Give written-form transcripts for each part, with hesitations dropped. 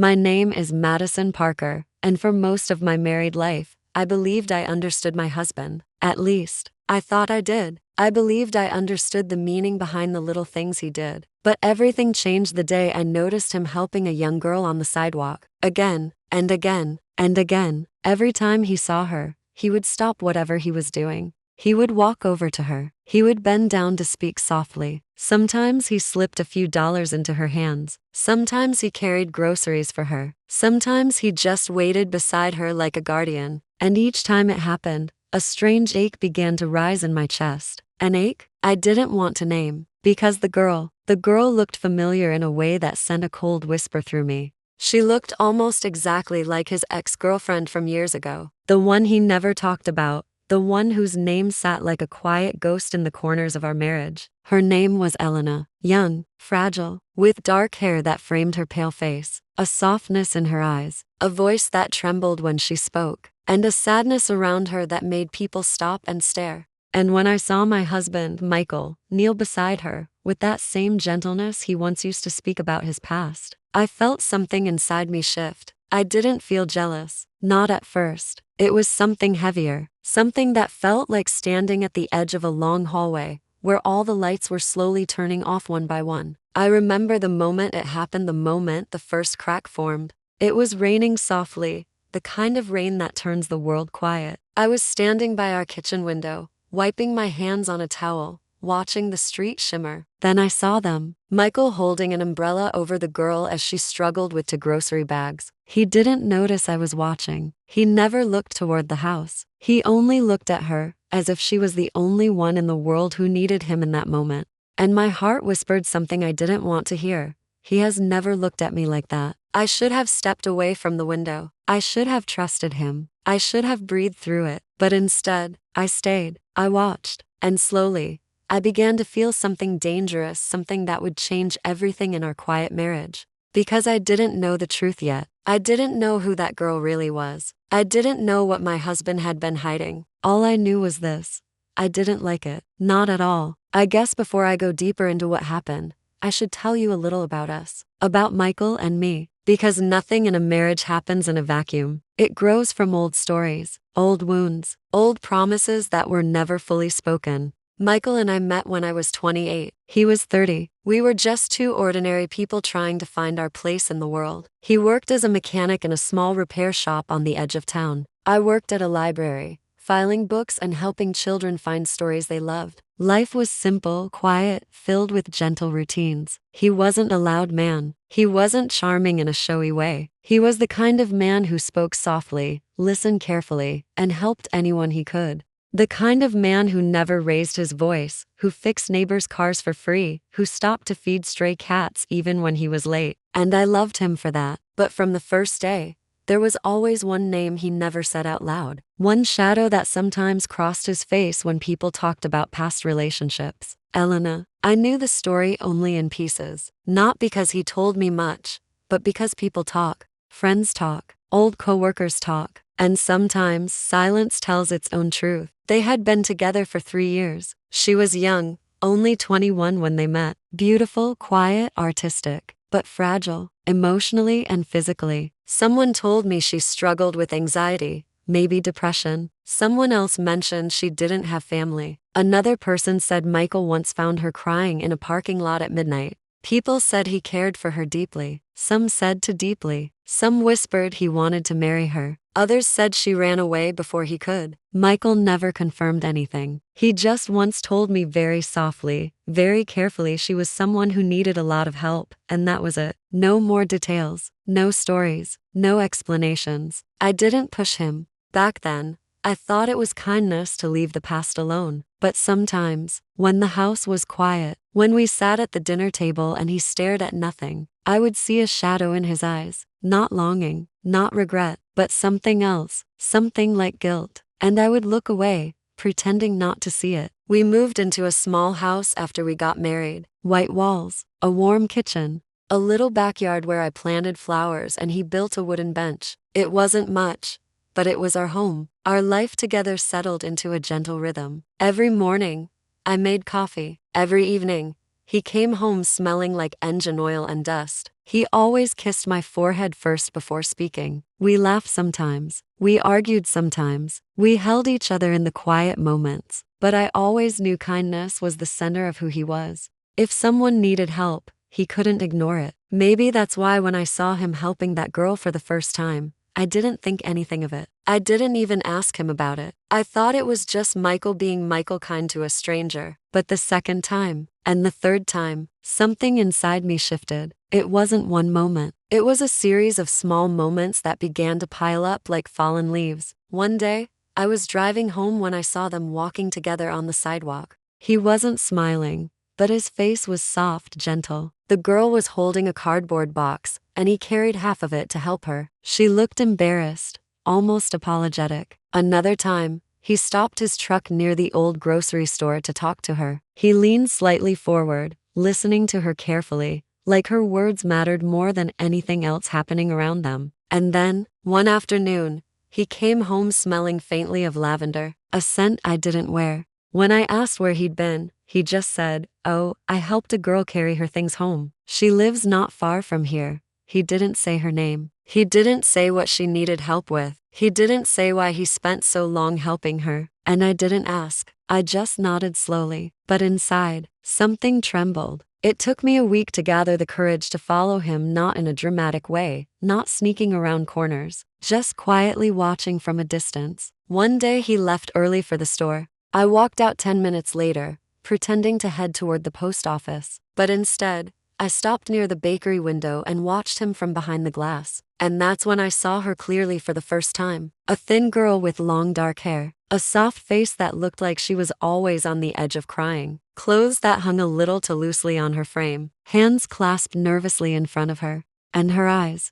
My name is Madison Parker, and for most of my married life, I believed I understood my husband. At least, I thought I did. I believed I understood the meaning behind the little things he did. But everything changed the day I noticed him helping a young girl on the sidewalk. Again, and again, and again. Every time he saw her, he would stop whatever he was doing. He would walk over to her. He would bend down to speak softly. Sometimes he slipped a few dollars into her hands. Sometimes he carried groceries for her. Sometimes he just waited beside her like a guardian. And each time it happened, a strange ache began to rise in my chest. An ache I didn't want to name. Because the girl looked familiar in a way that sent a cold whisper through me. She looked almost exactly like his ex-girlfriend from years ago. The one he never talked about. The one whose name sat like a quiet ghost in the corners of our marriage. Her name was Elena. Young, fragile, with dark hair that framed her pale face, a softness in her eyes, a voice that trembled when she spoke, and a sadness around her that made people stop and stare. And when I saw my husband, Michael, kneel beside her, with that same gentleness he once used to speak about his past, I felt something inside me shift. I didn't feel jealous, not at first. It was something heavier, something that felt like standing at the edge of a long hallway, where all the lights were slowly turning off one by one. I remember the moment it happened, the moment the first crack formed. It was raining softly, the kind of rain that turns the world quiet. I was standing by our kitchen window, wiping my hands on a towel, watching the street shimmer. Then I saw them. Michael holding an umbrella over the girl as she struggled with 2 grocery bags. He didn't notice I was watching. He never looked toward the house. He only looked at her, as if she was the only one in the world who needed him in that moment. And my heart whispered something I didn't want to hear. He has never looked at me like that. I should have stepped away from the window. I should have trusted him. I should have breathed through it. But instead, I stayed. I watched. And slowly, I began to feel something dangerous, something that would change everything in our quiet marriage. Because I didn't know the truth yet. I didn't know who that girl really was. I didn't know what my husband had been hiding. All I knew was this. I didn't like it. Not at all. I guess before I go deeper into what happened, I should tell you a little about us. About Michael and me. Because nothing in a marriage happens in a vacuum. It grows from old stories, old wounds, old promises that were never fully spoken. Michael and I met when I was 28. He was 30. We were just 2 ordinary people trying to find our place in the world. He worked as a mechanic in a small repair shop on the edge of town. I worked at a library, filing books and helping children find stories they loved. Life was simple, quiet, filled with gentle routines. He wasn't a loud man. He wasn't charming in a showy way. He was the kind of man who spoke softly, listened carefully, and helped anyone he could. The kind of man who never raised his voice, who fixed neighbors' cars for free, who stopped to feed stray cats even when he was late. And I loved him for that. But from the first day, there was always one name he never said out loud. One shadow that sometimes crossed his face when people talked about past relationships. Elena. I knew the story only in pieces. Not because he told me much, but because people talk. Friends talk. Old coworkers talk. And sometimes silence tells its own truth. They had been together for 3 years. She was young, only 21 when they met. Beautiful, quiet, artistic, but fragile, emotionally and physically. Someone told me she struggled with anxiety, maybe depression. Someone else mentioned she didn't have family. Another person said Michael once found her crying in a parking lot at midnight. People said he cared for her deeply. Some said too deeply. Some whispered he wanted to marry her. Others said she ran away before he could. Michael never confirmed anything. He just once told me very softly, very carefully she was someone who needed a lot of help, and that was it. No more details, no stories, no explanations. I didn't push him. Back then, I thought it was kindness to leave the past alone. But sometimes, when the house was quiet, when we sat at the dinner table and he stared at nothing, I would see a shadow in his eyes. Not longing, not regret, but something else, something like guilt. And I would look away, pretending not to see it. We moved into a small house after we got married. White walls, a warm kitchen, a little backyard where I planted flowers and he built a wooden bench. It wasn't much, but it was our home. Our life together settled into a gentle rhythm. Every morning, I made coffee. Every evening, he came home smelling like engine oil and dust. He always kissed my forehead first before speaking. We laughed sometimes. We argued sometimes. We held each other in the quiet moments. But I always knew kindness was the center of who he was. If someone needed help, he couldn't ignore it. Maybe that's why when I saw him helping that girl for the first time, I didn't think anything of it. I didn't even ask him about it. I thought it was just Michael being Michael, kind to a stranger. But the second time, and the third time, something inside me shifted. It wasn't one moment. It was a series of small moments that began to pile up like fallen leaves. One day, I was driving home when I saw them walking together on the sidewalk. He wasn't smiling, but his face was soft, gentle. The girl was holding a cardboard box, and he carried half of it to help her. She looked embarrassed, almost apologetic. Another time, he stopped his truck near the old grocery store to talk to her. He leaned slightly forward, listening to her carefully, like her words mattered more than anything else happening around them. And then, one afternoon, he came home smelling faintly of lavender, a scent I didn't wear. When I asked where he'd been, he just said, "Oh, I helped a girl carry her things home. She lives not far from here." He didn't say her name. He didn't say what she needed help with. He didn't say why he spent so long helping her. And I didn't ask. I just nodded slowly. But inside, something trembled. It took me a week to gather the courage to follow him, not in a dramatic way, not sneaking around corners, just quietly watching from a distance. One day he left early for the store. I walked out 10 minutes later, pretending to head toward the post office. But instead, I stopped near the bakery window and watched him from behind the glass. And that's when I saw her clearly for the first time. A thin girl with long dark hair, a soft face that looked like she was always on the edge of crying, clothes that hung a little too loosely on her frame, hands clasped nervously in front of her. And her eyes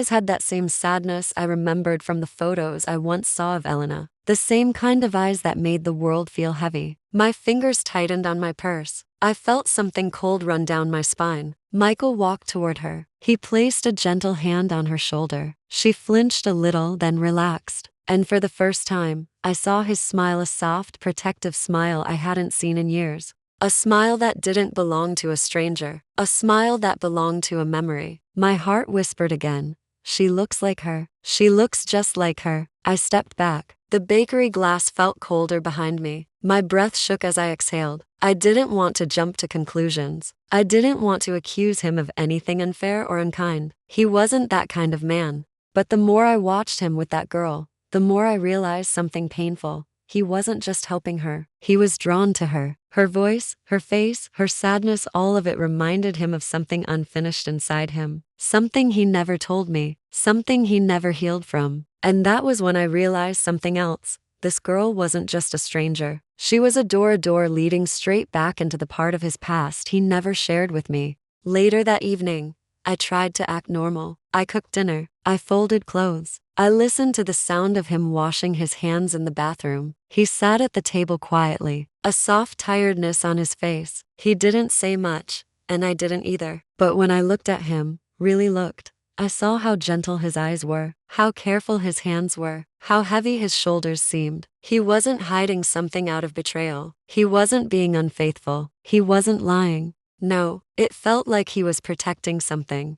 had that same sadness I remembered from the photos I once saw of Elena. The same kind of eyes that made the world feel heavy. My fingers tightened on my purse. I felt something cold run down my spine. Michael walked toward her. He placed a gentle hand on her shoulder. She flinched a little, then relaxed. And for the first time, I saw his smile, a soft, protective smile I hadn't seen in years. A smile that didn't belong to a stranger. A smile that belonged to a memory. My heart whispered again, "She looks like her. She looks just like her." I stepped back. The bakery glass felt colder behind me. My breath shook as I exhaled. I didn't want to jump to conclusions. I didn't want to accuse him of anything unfair or unkind. He wasn't that kind of man. But the more I watched him with that girl, the more I realized something painful. He wasn't just helping her. He was drawn to her. Her voice, her face, her sadness, all of it reminded him of something unfinished inside him. Something he never told me. Something he never healed from. And that was when I realized something else. This girl wasn't just a stranger. She was a door leading straight back into the part of his past he never shared with me. Later that evening, I tried to act normal. I cooked dinner. I folded clothes. I listened to the sound of him washing his hands in the bathroom. He sat at the table quietly, a soft tiredness on his face. He didn't say much, and I didn't either. But when I looked at him, really looked, I saw how gentle his eyes were, how careful his hands were, how heavy his shoulders seemed. He wasn't hiding something out of betrayal. He wasn't being unfaithful. He wasn't lying. No, it felt like he was protecting something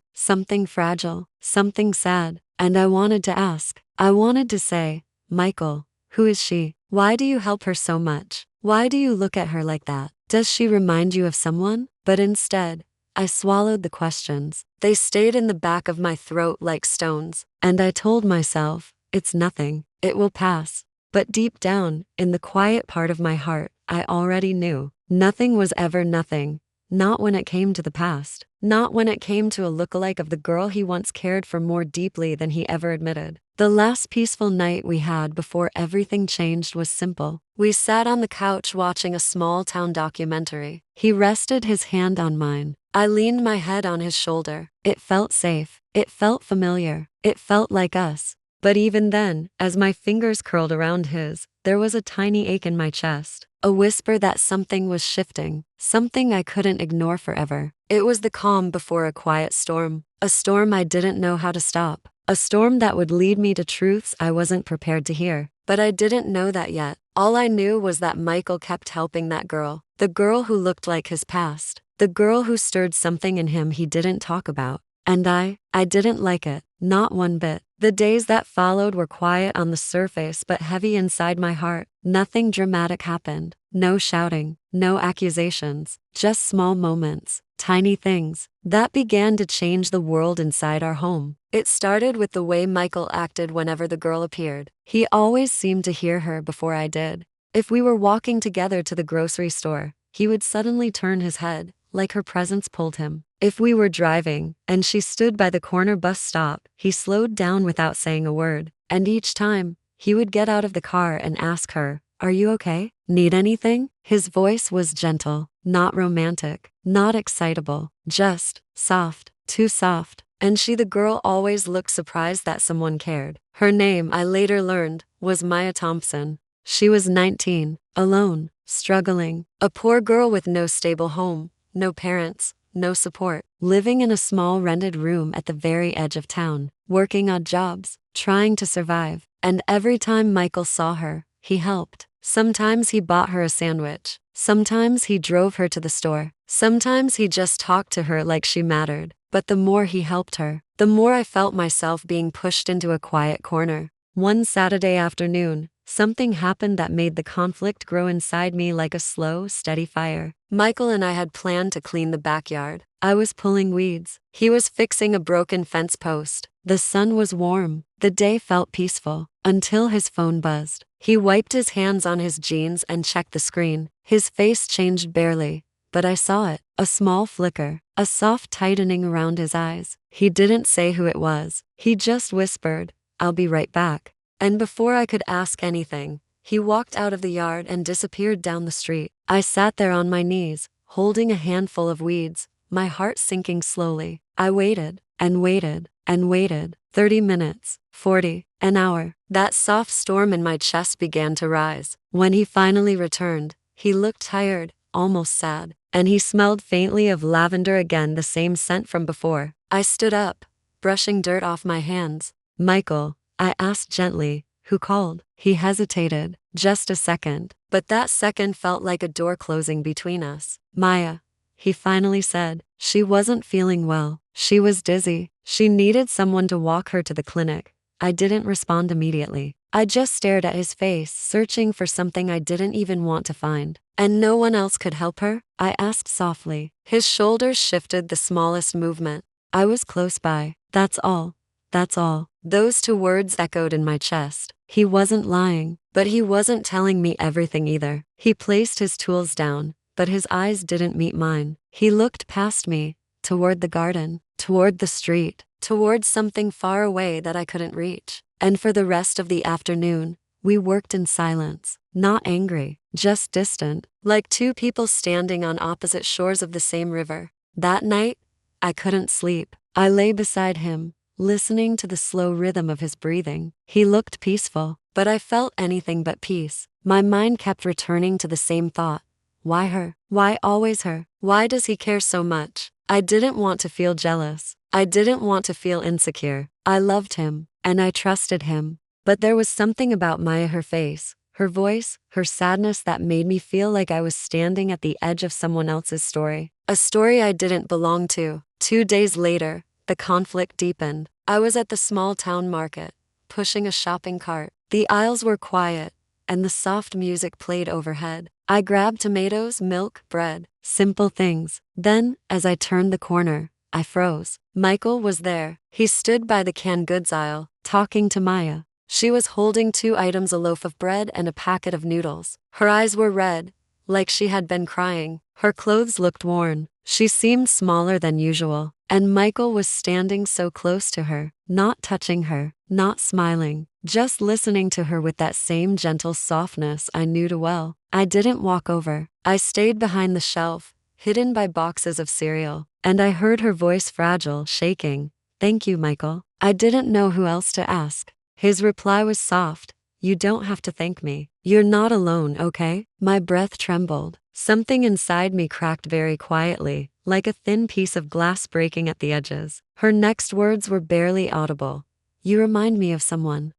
fragile, something sad. And I wanted to ask. I wanted to say, "Michael, who is she? Why do you help her so much? Why do you look at her like that? Does she remind you of someone?" But instead, I swallowed the questions. They stayed in the back of my throat like stones. And I told myself, it's nothing. It will pass. But deep down, in the quiet part of my heart, I already knew. Nothing was ever nothing. Not when it came to the past. Not when it came to a lookalike of the girl he once cared for more deeply than he ever admitted. The last peaceful night we had before everything changed was simple. We sat on the couch watching a small-town documentary. He rested his hand on mine. I leaned my head on his shoulder. It felt safe. It felt familiar. It felt like us. But even then, as my fingers curled around his, there was a tiny ache in my chest. A whisper that something was shifting. Something I couldn't ignore forever. It was the calm before a quiet storm. A storm I didn't know how to stop. A storm that would lead me to truths I wasn't prepared to hear. But I didn't know that yet. All I knew was that Michael kept helping that girl. The girl who looked like his past. The girl who stirred something in him he didn't talk about. And I didn't like it, not one bit. The days that followed were quiet on the surface but heavy inside my heart. Nothing dramatic happened. No shouting, no accusations, just small moments, tiny things that began to change the world inside our home. It started with the way Michael acted whenever the girl appeared. He always seemed to hear her before I did. If we were walking together to the grocery store, he would suddenly turn his head, like her presence pulled him. If we were driving, and she stood by the corner bus stop, he slowed down without saying a word. And each time, he would get out of the car and ask her, "Are you okay? Need anything?" His voice was gentle, not romantic, not excitable, just soft, too soft. And she, the girl, always looked surprised that someone cared. Her name, I later learned, was Maya Thompson. She was 19, alone, struggling, a poor girl with no stable home, no parents, no support, living in a small rented room at the very edge of town, working odd jobs, trying to survive. And every time Michael saw her, he helped. Sometimes he bought her a sandwich. Sometimes he drove her to the store. Sometimes he just talked to her like she mattered. But the more he helped her, the more I felt myself being pushed into a quiet corner. One Saturday afternoon, something happened that made the conflict grow inside me like a slow, steady fire. Michael and I had planned to clean the backyard. I was pulling weeds. He was fixing a broken fence post. The sun was warm. The day felt peaceful, until his phone buzzed. He wiped his hands on his jeans and checked the screen. His face changed barely, but I saw it. A small flicker, a soft tightening around his eyes. He didn't say who it was. He just whispered, "I'll be right back." And before I could ask anything, he walked out of the yard and disappeared down the street. I sat there on my knees, holding a handful of weeds, my heart sinking slowly. I waited, and waited, and waited. 30 minutes, 40, an hour. That soft storm in my chest began to rise. When he finally returned, he looked tired, almost sad, and he smelled faintly of lavender again, the same scent from before. I stood up, brushing dirt off my hands. "Michael," I asked gently, "who called?" He hesitated, just a second, but that second felt like a door closing between us. "Maya," he finally said. "She wasn't feeling well. She was dizzy. She needed someone to walk her to the clinic." I didn't respond immediately. I just stared at his face, searching for something I didn't even want to find. "And no one else could help her?" I asked softly. His shoulders shifted the smallest movement. "I was close by. That's all. That's all." Those two words echoed in my chest. He wasn't lying, but he wasn't telling me everything either. He placed his tools down, but his eyes didn't meet mine. He looked past me, toward the garden, toward the street, toward something far away that I couldn't reach. And for the rest of the afternoon, we worked in silence, not angry, just distant, like two people standing on opposite shores of the same river. That night, I couldn't sleep. I lay beside him, listening to the slow rhythm of his breathing. He looked peaceful, but I felt anything but peace. My mind kept returning to the same thought. Why her? Why always her? Why does he care so much? I didn't want to feel jealous. I didn't want to feel insecure. I loved him, and I trusted him. But there was something about Maya, her face, her voice, her sadness that made me feel like I was standing at the edge of someone else's story. A story I didn't belong to. 2 days later, the conflict deepened. I was at the small town market, pushing a shopping cart. The aisles were quiet, and the soft music played overhead. I grabbed tomatoes, milk, bread, simple things. Then, as I turned the corner, I froze. Michael was there. He stood by the canned goods aisle, talking to Maya. She was holding 2 items, a loaf of bread and a packet of noodles. Her eyes were red, like she had been crying. Her clothes looked worn. She seemed smaller than usual. And Michael was standing so close to her, not touching her, not smiling, just listening to her with that same gentle softness I knew too well. I didn't walk over. I stayed behind the shelf, hidden by boxes of cereal, and I heard her voice, fragile, shaking. "Thank you, Michael." I didn't know who else to ask. His reply was soft. "You don't have to thank me. You're not alone, okay?" My breath trembled. Something inside me cracked very quietly, like a thin piece of glass breaking at the edges. Her next words were barely audible. "You remind me of someone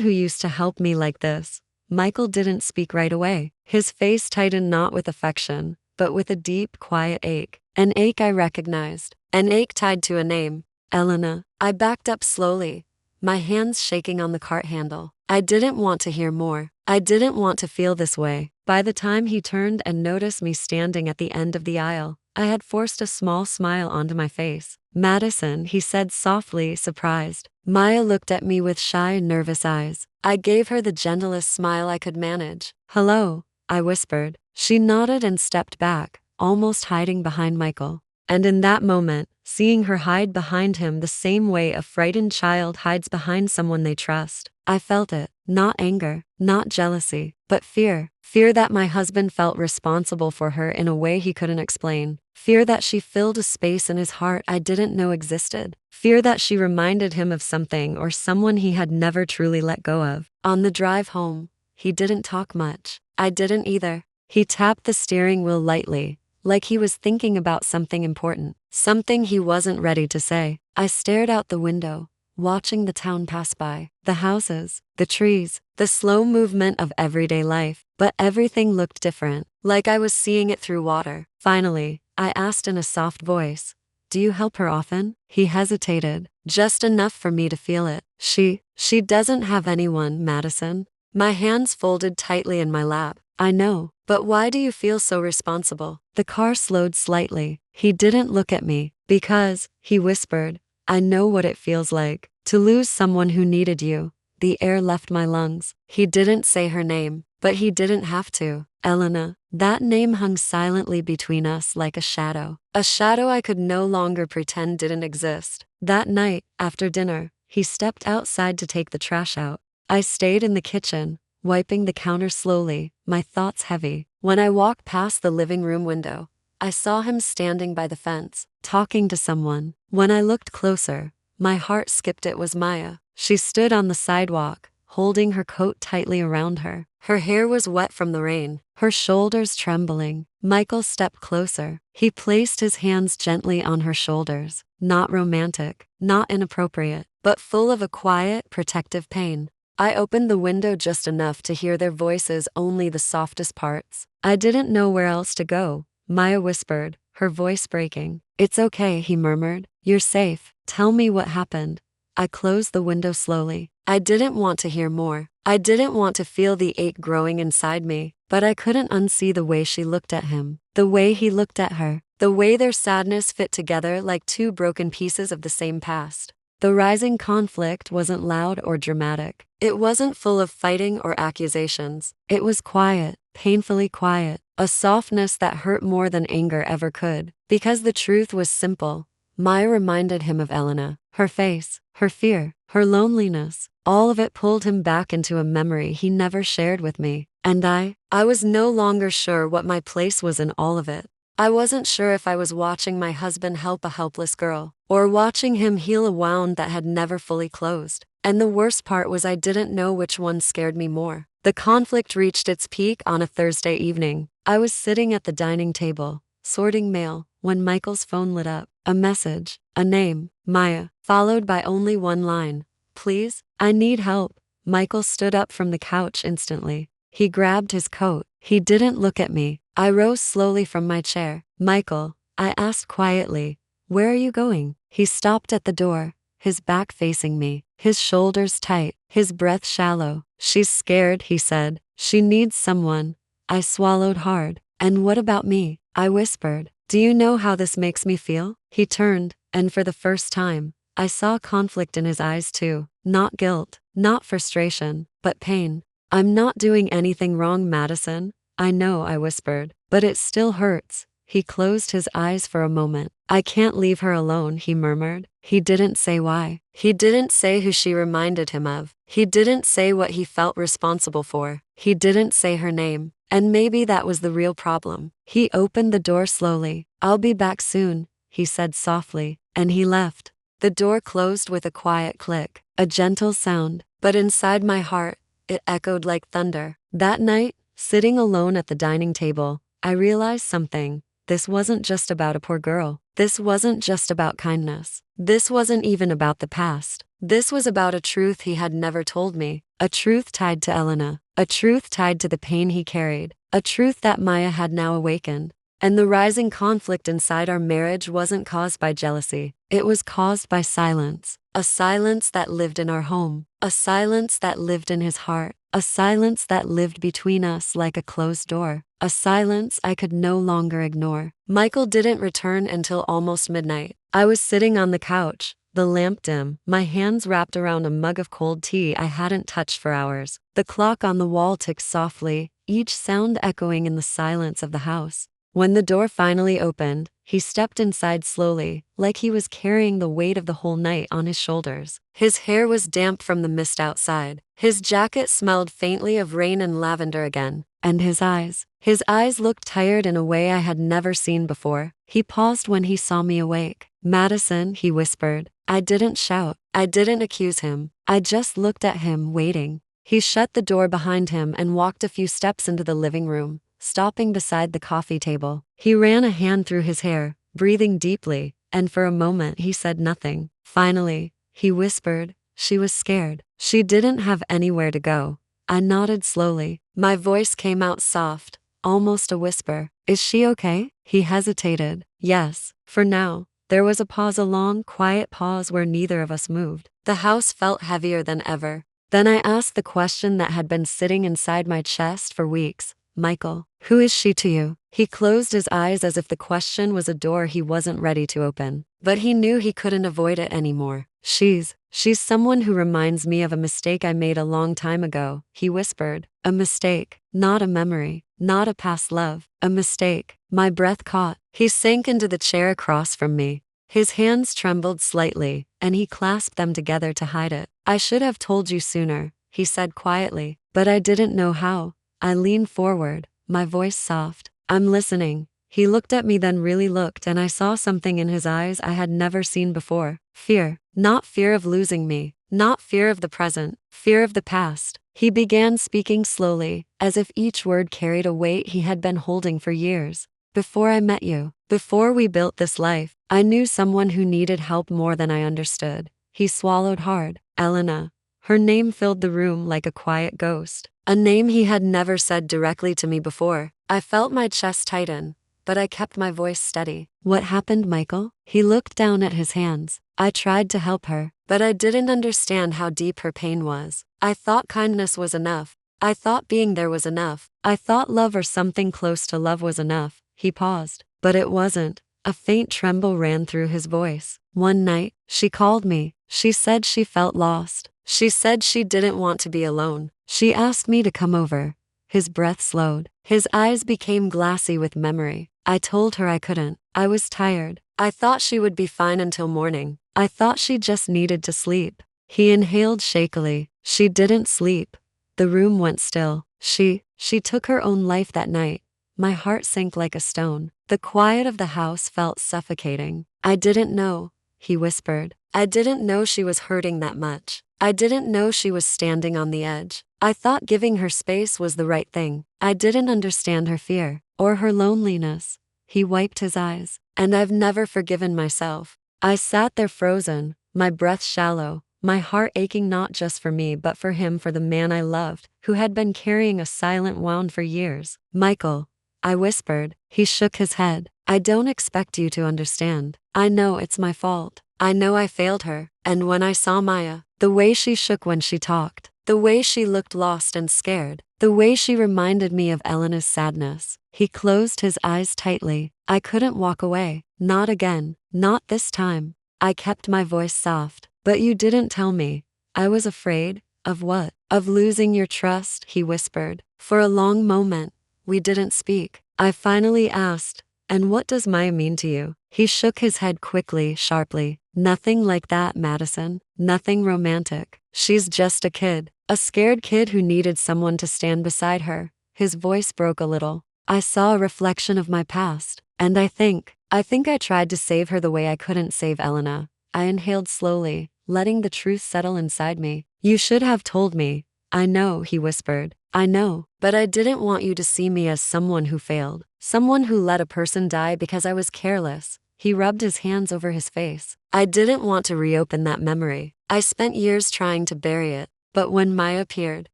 who used to help me like this." Michael didn't speak right away. His face tightened, not with affection, but with a deep, quiet ache. An ache I recognized. An ache tied to a name. Elena. I backed up slowly, my hands shaking on the cart handle. I didn't want to hear more. I didn't want to feel this way. By the time he turned and noticed me standing at the end of the aisle, I had forced a small smile onto my face. Madison, he said softly, surprised. Maya looked at me with shy, nervous eyes. I gave her the gentlest smile I could manage. Hello, I whispered. She nodded and stepped back, almost hiding behind Michael. And in that moment, seeing her hide behind him the same way a frightened child hides behind someone they trust, I felt it. Not anger, not jealousy, but fear. Fear that my husband felt responsible for her in a way he couldn't explain. Fear that she filled a space in his heart I didn't know existed. Fear that she reminded him of something or someone he had never truly let go of. On the drive home, he didn't talk much. I didn't either. He tapped the steering wheel lightly, like he was thinking about something important, something he wasn't ready to say. I stared out the window, watching the town pass by, the houses, the trees, the slow movement of everyday life, but everything looked different, like I was seeing it through water. Finally, I asked in a soft voice, "Do you help her often?" He hesitated, just enough for me to feel it. She doesn't have anyone, Madison. My hands folded tightly in my lap. I know, but why do you feel so responsible? The car slowed slightly. He didn't look at me. Because, he whispered, I know what it feels like to lose someone who needed you. The air left my lungs. He didn't say her name, but he didn't have to. Elena. That name hung silently between us like a shadow I could no longer pretend didn't exist. That night, after dinner, he stepped outside to take the trash out. I stayed in the kitchen, wiping the counter slowly, my thoughts heavy. When I walked past the living room window, I saw him standing by the fence, talking to someone. When I looked closer, my heart skipped. It was Maya. She stood on the sidewalk, holding her coat tightly around her. Her hair was wet from the rain, her shoulders trembling. Michael stepped closer. He placed his hands gently on her shoulders, not romantic, not inappropriate, but full of a quiet, protective pain. I opened the window just enough to hear their voices, only the softest parts. I didn't know where else to go, Maya whispered, her voice breaking. It's okay, he murmured. You're safe. Tell me what happened. I closed the window slowly. I didn't want to hear more. I didn't want to feel the ache growing inside me, but I couldn't unsee the way she looked at him, the way he looked at her, the way their sadness fit together like two broken pieces of the same past. The rising conflict wasn't loud or dramatic. It wasn't full of fighting or accusations. It was quiet, painfully quiet, a softness that hurt more than anger ever could. Because the truth was simple. Maya reminded him of Elena, her face, her fear, her loneliness. All of it pulled him back into a memory he never shared with me. And I was no longer sure what my place was in all of it. I wasn't sure if I was watching my husband help a helpless girl, or watching him heal a wound that had never fully closed. And the worst part was I didn't know which one scared me more. The conflict reached its peak on a Thursday evening. I was sitting at the dining table, sorting mail, when Michael's phone lit up. A message, a name, Maya, followed by only one line. Please, I need help. Michael stood up from the couch instantly. He grabbed his coat. He didn't look at me. I rose slowly from my chair. Michael, I asked quietly, where are you going? He stopped at the door, his back facing me, his shoulders tight, his breath shallow. She's scared, he said. She needs someone. I swallowed hard. And what about me? I whispered. Do you know how this makes me feel? He turned, and for the first time, I saw conflict in his eyes too. Not guilt, not frustration, but pain. I'm not doing anything wrong, Madison. I know, I whispered, but it still hurts. He closed his eyes for a moment. I can't leave her alone, he murmured. He didn't say why. He didn't say who she reminded him of. He didn't say what he felt responsible for. He didn't say her name. And maybe that was the real problem. He opened the door slowly. I'll be back soon, he said softly, and he left. The door closed with a quiet click, a gentle sound, but inside my heart, it echoed like thunder. That night, sitting alone at the dining table, I realized something. This wasn't just about a poor girl. This wasn't just about kindness. This wasn't even about the past. This was about a truth he had never told me. A truth tied to Elena. A truth tied to the pain he carried. A truth that Maya had now awakened. And the rising conflict inside our marriage wasn't caused by jealousy. It was caused by silence. A silence that lived in our home. A silence that lived in his heart. A silence that lived between us like a closed door. A silence I could no longer ignore. Michael didn't return until almost midnight. I was sitting on the couch, the lamp dim, my hands wrapped around a mug of cold tea I hadn't touched for hours. The clock on the wall ticked softly, each sound echoing in the silence of the house. When the door finally opened, he stepped inside slowly, like he was carrying the weight of the whole night on his shoulders. His hair was damp from the mist outside. His jacket smelled faintly of rain and lavender again. And his eyes looked tired in a way I had never seen before. He paused when he saw me awake. "Madison," he whispered. I didn't shout. I didn't accuse him. I just looked at him, waiting. He shut the door behind him and walked a few steps into the living room, stopping beside the coffee table. He ran a hand through his hair, breathing deeply, and for a moment he said nothing. Finally, he whispered, "She was scared. She didn't have anywhere to go." I nodded slowly. My voice came out soft, almost a whisper. "Is she okay?" He hesitated. "Yes, for now." There was a pause, a long, quiet pause where neither of us moved. The house felt heavier than ever. Then I asked the question that had been sitting inside my chest for weeks. "Michael, who is she to you?" He closed his eyes as if the question was a door he wasn't ready to open. But he knew he couldn't avoid it anymore. She's someone who reminds me of a mistake I made a long time ago," he whispered. "A mistake, not a memory, not a past love. A mistake." My breath caught. He sank into the chair across from me. His hands trembled slightly, and he clasped them together to hide it. "I should have told you sooner," he said quietly, "but I didn't know how." I leaned forward, my voice soft. "I'm listening." He looked at me, then really looked, and I saw something in his eyes I had never seen before. Fear. Not fear of losing me. Not fear of the present. Fear of the past. He began speaking slowly, as if each word carried a weight he had been holding for years. "Before I met you, before we built this life, I knew someone who needed help more than I understood." He swallowed hard. "Elena." Her name filled the room like a quiet ghost. A name he had never said directly to me before. I felt my chest tighten, but I kept my voice steady. "What happened, Michael?" He looked down at his hands. I tried to help her, but I didn't understand how deep her pain was. I thought kindness was enough. I thought being there was enough. I thought love or something close to love was enough. He paused, but it wasn't. A faint tremble ran through his voice. "One night, she called me. She said she felt lost. She said she didn't want to be alone. She asked me to come over." His breath slowed. His eyes became glassy with memory. "I told her I couldn't. I was tired. I thought she would be fine until morning. I thought she just needed to sleep." He inhaled shakily. "She didn't sleep." The room went still. She took her own life that night." My heart sank like a stone. The quiet of the house felt suffocating. "I didn't know," he whispered. "I didn't know she was hurting that much. I didn't know she was standing on the edge. I thought giving her space was the right thing. I didn't understand her fear, or her loneliness." He wiped his eyes. "And I've never forgiven myself." I sat there frozen, my breath shallow, my heart aching not just for me but for him, for the man I loved, who had been carrying a silent wound for years. "Michael," I whispered. He shook his head. "I don't expect you to understand. I know it's my fault. I know I failed her." And when I saw Maya, the way she shook when she talked, the way she looked lost and scared, the way she reminded me of Elena's sadness, he closed his eyes tightly. I couldn't walk away. Not again. Not this time. I kept my voice soft. "But you didn't tell me." "I was afraid." "Of what?" "Of losing your trust," he whispered. For a long moment, we didn't speak. I finally asked, "And what does Maya mean to you?" He shook his head quickly, sharply. "Nothing like that, Madison. Nothing romantic. She's just a kid. A scared kid who needed someone to stand beside her." His voice broke a little. I saw a reflection of my past, and I think I tried to save her the way I couldn't save Elena. I inhaled slowly, letting the truth settle inside me. "You should have told me." "I know," he whispered. "I know. But I didn't want you to see me as someone who failed. Someone who let a person die because I was careless." He rubbed his hands over his face. "I didn't want to reopen that memory. I spent years trying to bury it. But when Maya appeared,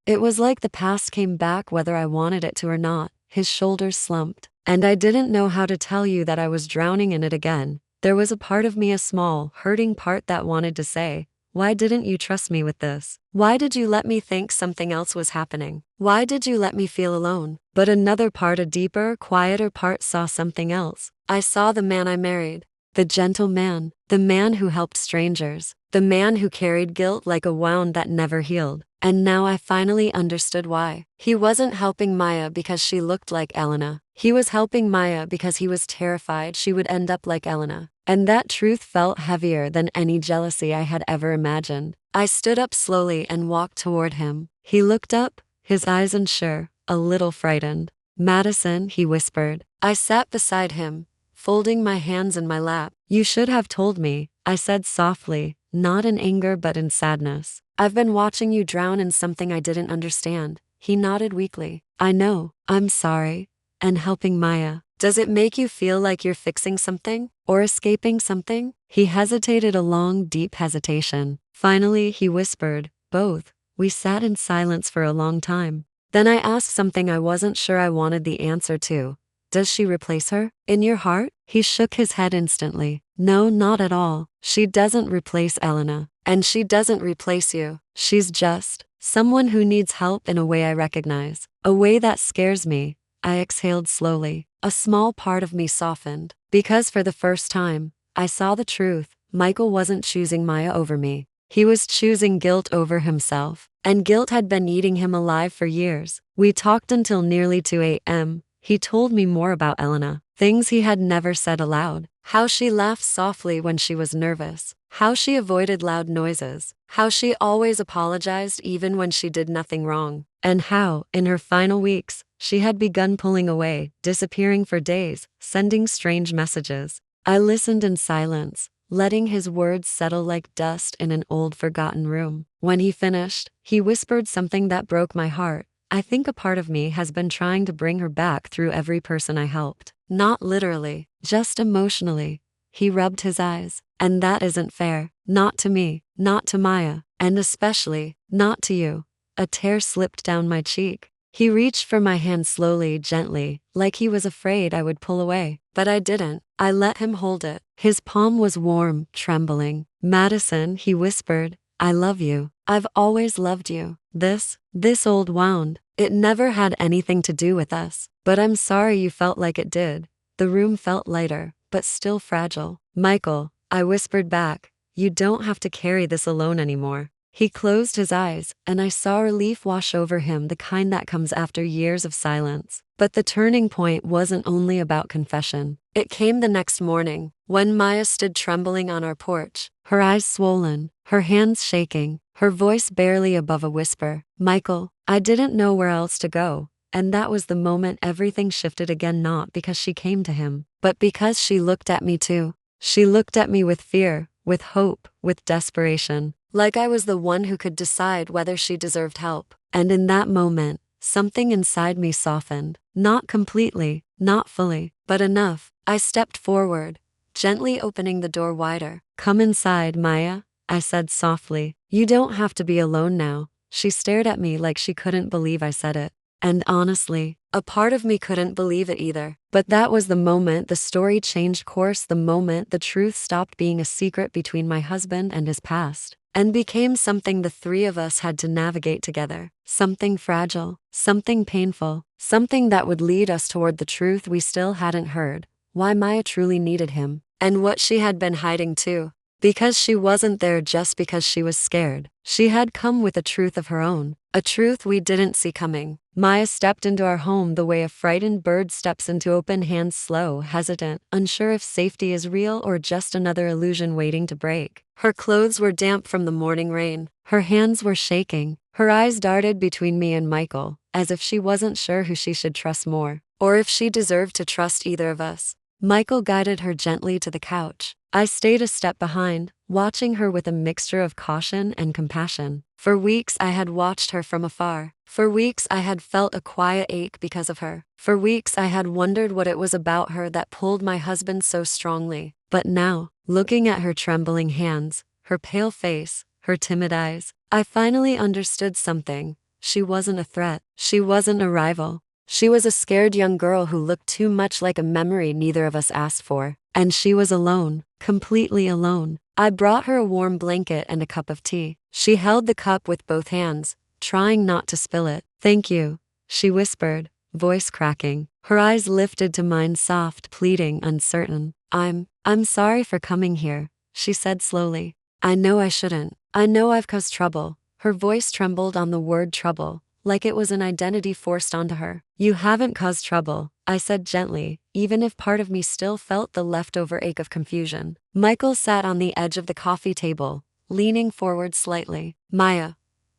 it was like the past came back whether I wanted it to or not." His shoulders slumped. "And I didn't know how to tell you that I was drowning in it again." There was a part of me, a small, hurting part that wanted to say, why didn't you trust me with this? Why did you let me think something else was happening? Why did you let me feel alone? But another part, a deeper, quieter part, saw something else. I saw the man I married. The gentle man. The man who helped strangers. The man who carried guilt like a wound that never healed. And now I finally understood why. He wasn't helping Maya because she looked like Elena. He was helping Maya because he was terrified she would end up like Elena. And that truth felt heavier than any jealousy I had ever imagined. I stood up slowly and walked toward him. He looked up, his eyes unsure, a little frightened. Madison, he whispered. I sat beside him, folding my hands in my lap. You should have told me, I said softly, not in anger but in sadness. I've been watching you drown in something I didn't understand. He nodded weakly. I know, I'm sorry. And helping Maya. Does it make you feel like you're fixing something? Or escaping something? He hesitated, a long, deep hesitation. Finally, he whispered, both. We sat in silence for a long time. Then I asked something I wasn't sure I wanted the answer to. Does she replace her? In your heart? He shook his head instantly. No, not at all. She doesn't replace Elena. And she doesn't replace you. She's just someone who needs help in a way I recognize. A way that scares me. I exhaled slowly. A small part of me softened. Because for the first time, I saw the truth. Michael wasn't choosing Maya over me. He was choosing guilt over himself. And guilt had been eating him alive for years. We talked until nearly 2 a.m. He told me more about Elena. Things he had never said aloud. How she laughed softly when she was nervous. How she avoided loud noises. How she always apologized even when she did nothing wrong. And how, in her final weeks, she had begun pulling away, disappearing for days, sending strange messages. I listened in silence, letting his words settle like dust in an old forgotten room. When he finished, he whispered something that broke my heart. I think a part of me has been trying to bring her back through every person I helped. Not literally, just emotionally. He rubbed his eyes. And that isn't fair. Not to me, not to Maya, and especially, not to you. A tear slipped down my cheek. He reached for my hand slowly, gently, like he was afraid I would pull away. But I didn't. I let him hold it. His palm was warm, trembling. Madison, he whispered, I love you. I've always loved you. This old wound, it never had anything to do with us. But I'm sorry you felt like it did. The room felt lighter, but still fragile. Michael, I whispered back, you don't have to carry this alone anymore. He closed his eyes, and I saw relief wash over him, the kind that comes after years of silence. But the turning point wasn't only about confession. It came the next morning, when Maya stood trembling on our porch, her eyes swollen, her hands shaking, her voice barely above a whisper. Michael, I didn't know where else to go. And that was the moment everything shifted again, not because she came to him, but because she looked at me too. She looked at me with fear, with hope, with desperation, like I was the one who could decide whether she deserved help. And in that moment, something inside me softened. Not completely, not fully, but enough. I stepped forward, gently opening the door wider. Come inside, Maya, I said softly. You don't have to be alone now. She stared at me like she couldn't believe I said it. And honestly, a part of me couldn't believe it either. But that was the moment the story changed course, the moment the truth stopped being a secret between my husband and his past, and became something the three of us had to navigate together. Something fragile, something painful, something that would lead us toward the truth we still hadn't heard. Why Maya truly needed him, and what she had been hiding too. Because she wasn't there just because she was scared. She had come with a truth of her own, a truth we didn't see coming. Maya stepped into our home the way a frightened bird steps into open hands, slow, hesitant, unsure if safety is real or just another illusion waiting to break. Her clothes were damp from the morning rain. Her hands were shaking. Her eyes darted between me and Michael, as if she wasn't sure who she should trust more, or if she deserved to trust either of us. Michael guided her gently to the couch. I stayed a step behind, watching her with a mixture of caution and compassion. For weeks I had watched her from afar. For weeks I had felt a quiet ache because of her. For weeks I had wondered what it was about her that pulled my husband so strongly. But now, looking at her trembling hands, her pale face, her timid eyes, I finally understood something. She wasn't a threat. She wasn't a rival. She was a scared young girl who looked too much like a memory neither of us asked for. and she was alone, completely alone. I brought her a warm blanket and a cup of tea. She held the cup with both hands, trying not to spill it. "Thank you," she whispered, voice cracking. Her eyes lifted to mine, soft, pleading, uncertain. I'm sorry for coming here," she said slowly. "I know I shouldn't. I know I've caused trouble." Her voice trembled on the word trouble, like it was an identity forced onto her. "You haven't caused trouble," I said gently, even if part of me still felt the leftover ache of confusion. Michael sat on the edge of the coffee table, leaning forward slightly. "Maya,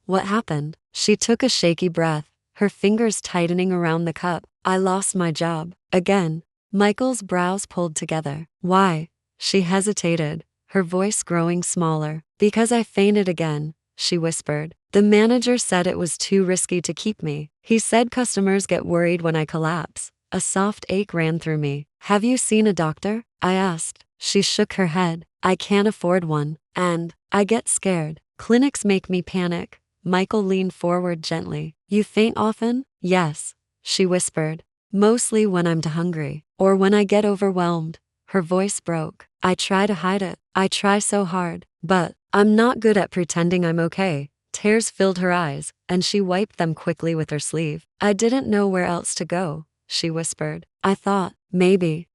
what happened?" She took a shaky breath, her fingers tightening around the cup. "I lost my job. Again." Michael's brows pulled together. "Why?" She hesitated, her voice growing smaller. "Because I fainted again," she whispered. "The manager said it was too risky to keep me. He said customers get worried when I collapse." A soft ache ran through me. "Have you seen a doctor?" I asked. She shook her head. "I can't afford one. And I get scared. Clinics make me panic." Michael leaned forward gently. "You faint often?" "Yes," she whispered. "Mostly when I'm too hungry. Or when I get overwhelmed." Her voice broke. "I try to hide it. I try so hard. But I'm not good at pretending I'm okay." Tears filled her eyes, and she wiped them quickly with her sleeve. "I didn't know where else to go," she whispered. "I thought, maybe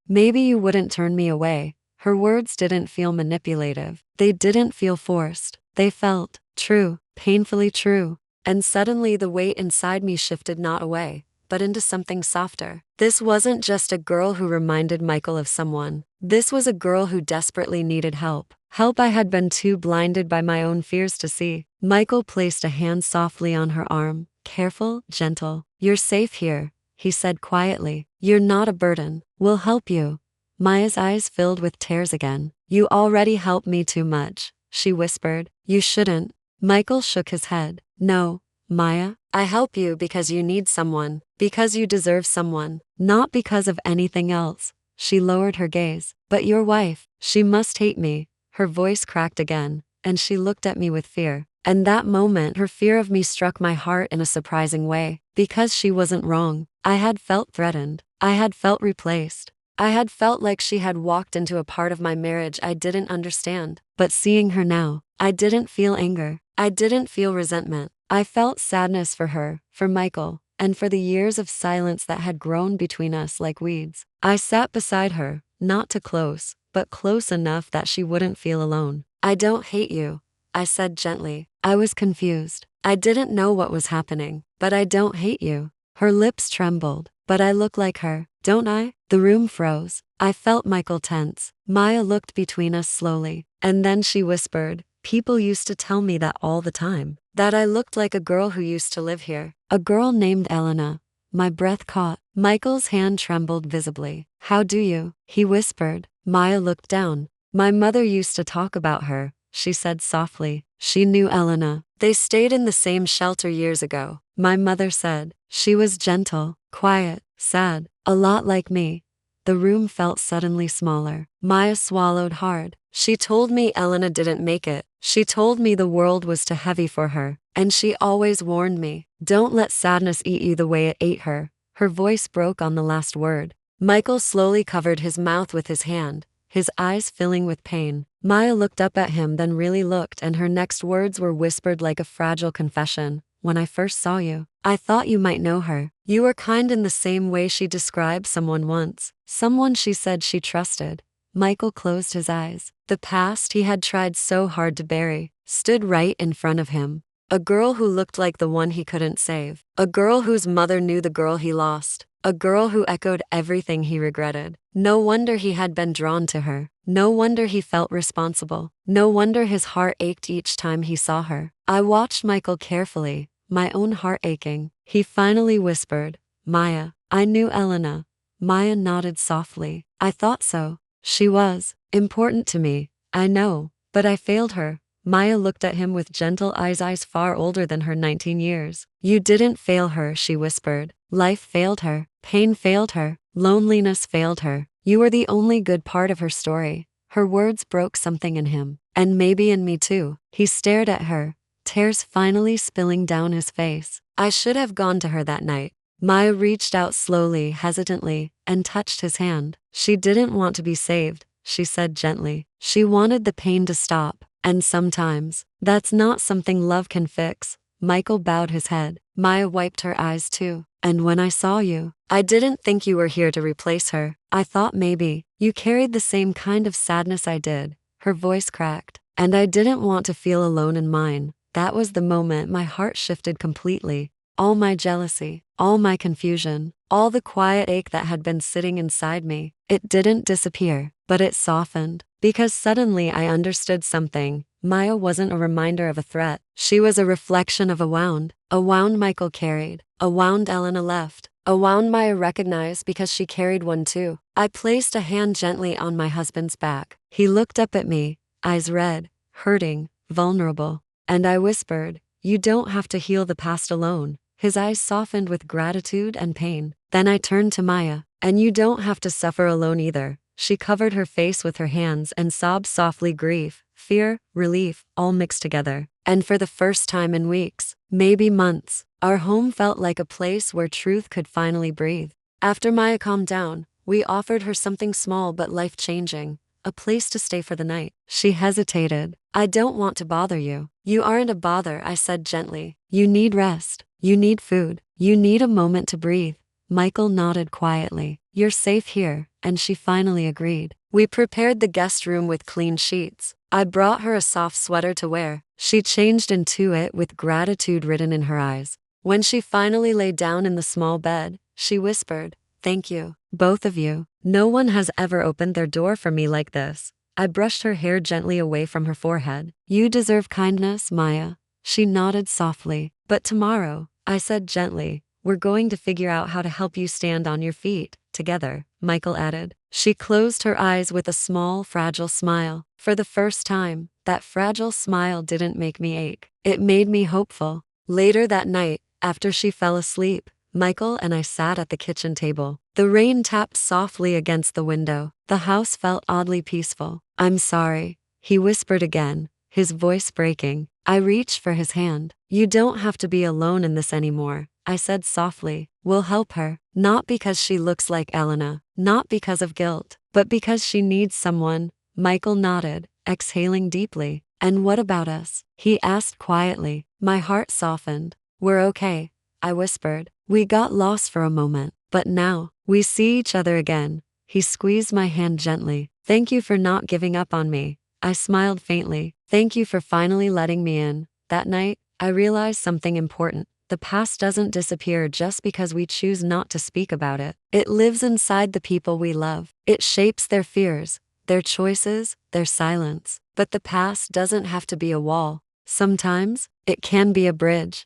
you wouldn't turn me away." Her words didn't feel manipulative. They didn't feel forced. They felt true, painfully true. And suddenly the weight inside me shifted, not away, but into something softer. This wasn't just a girl who reminded Michael of someone. This was a girl who desperately needed help. Help I had been too blinded by my own fears to see. Michael placed a hand softly on her arm, careful, gentle. "You're safe here," he said quietly. "You're not a burden. We'll help you." Maya's eyes filled with tears again. "You already help me too much," she whispered. "You shouldn't." Michael shook his head. "No, Maya, I help you because you need someone, because you deserve someone, not because of anything else." She lowered her gaze. "But your wife, she must hate me." Her voice cracked again, and she looked at me with fear. And that moment, her fear of me struck my heart in a surprising way. Because she wasn't wrong. I had felt threatened. I had felt replaced. I had felt like she had walked into a part of my marriage I didn't understand. But seeing her now, I didn't feel anger. I didn't feel resentment. I felt sadness for her, for Michael, and for the years of silence that had grown between us like weeds. I sat beside her, not too close, but close enough that she wouldn't feel alone. "I don't hate you," I said gently. "I was confused. I didn't know what was happening, but I don't hate you." Her lips trembled. "But I look like her, don't I?" The room froze. I felt Michael tense. Maya looked between us slowly, and then she whispered, "People used to tell me that all the time. That I looked like a girl who used to live here. A girl named Elena." My breath caught. Michael's hand trembled visibly. "How do you?" he whispered. Maya looked down. "My mother used to talk about her," she said softly. "She knew Elena. They stayed in the same shelter years ago." My mother said. "She was gentle, quiet, sad, a lot like me." The room felt suddenly smaller. Maya swallowed hard. "She told me Elena didn't make it. She told me the world was too heavy for her. And she always warned me, don't let sadness eat you the way it ate her." Her voice broke on the last word. Michael slowly covered his mouth with his hand, his eyes filling with pain. Maya looked up at him, then really looked, and her next words were whispered like a fragile confession. "When I first saw you, I thought you might know her. You were kind in the same way she described someone once. Someone she said she trusted." Michael closed his eyes. The past he had tried so hard to bury stood right in front of him. A girl who looked like the one he couldn't save. A girl whose mother knew the girl he lost. A girl who echoed everything he regretted. No wonder he had been drawn to her. No wonder he felt responsible. No wonder his heart ached each time he saw her. I watched Michael carefully, my own heart aching. He finally whispered, "Maya, I knew Elena." Maya nodded softly. "I thought so. She was important to me, I know, but I failed her." Maya looked at him with gentle eyes far older than her 19 years. "You didn't fail her," she whispered. "Life failed her. Pain failed her. Loneliness failed her. You were the only good part of her story." Her words broke something in him. "And maybe in me too." He stared at her, tears finally spilling down his face. "I should have gone to her that night." Maya reached out slowly, hesitantly, and touched his hand. She didn't want to be saved. she said gently. She wanted the pain to stop. And sometimes, that's not something love can fix. Michael bowed his head. Maya wiped her eyes too. And when I saw you, I didn't think you were here to replace her. I thought maybe you carried the same kind of sadness I did. Her voice cracked. And I didn't want to feel alone in mine. That was the moment my heart shifted completely. All my jealousy, all my confusion, all the quiet ache that had been sitting inside me, it didn't disappear, but it softened. Because suddenly I understood something. Maya wasn't a reminder of a threat. She was a reflection of a wound Michael carried, a wound Elena left, a wound Maya recognized because she carried one too. I placed a hand gently on my husband's back. He looked up at me, eyes red, hurting, vulnerable. And I whispered, "You don't have to heal the past alone." His eyes softened with gratitude and pain. Then I turned to Maya, "And you don't have to suffer alone either." She covered her face with her hands and sobbed softly, grief, fear, relief, all mixed together. And for the first time in weeks, maybe months, our home felt like a place where truth could finally breathe. After Maya calmed down, we offered her something small but life-changing, a place to stay for the night. She hesitated. "I don't want to bother you." "You aren't a bother," I said gently. "You need rest. You need food. You need a moment to breathe." Michael nodded quietly. "You're safe here," and she finally agreed. We prepared the guest room with clean sheets. I brought her a soft sweater to wear. She changed into it with gratitude written in her eyes. When she finally lay down in the small bed, she whispered, "Thank you, both of you. No one has ever opened their door for me like this." I brushed her hair gently away from her forehead. "You deserve kindness, Maya." She nodded softly. "But tomorrow," I said gently, "we're going to figure out how to help you stand on your feet, together," Michael added. She closed her eyes with a small, fragile smile. For the first time, that fragile smile didn't make me ache. It made me hopeful. Later that night, after she fell asleep, Michael and I sat at the kitchen table. The rain tapped softly against the window. The house felt oddly peaceful. "I'm sorry," he whispered again, his voice breaking. I reached for his hand. "You don't have to be alone in this anymore," I said softly. "We'll help her. Not because she looks like Elena, not because of guilt, but because she needs someone." Michael nodded, exhaling deeply. "And what about us?" he asked quietly. My heart softened. "We're okay," I whispered. "We got lost for a moment, but now, we see each other again." He squeezed my hand gently. "Thank you for not giving up on me." I smiled faintly. "Thank you for finally letting me in." That night, I realized something important. The past doesn't disappear just because we choose not to speak about it. It lives inside the people we love. It shapes their fears, their choices, their silence. But the past doesn't have to be a wall. Sometimes, it can be a bridge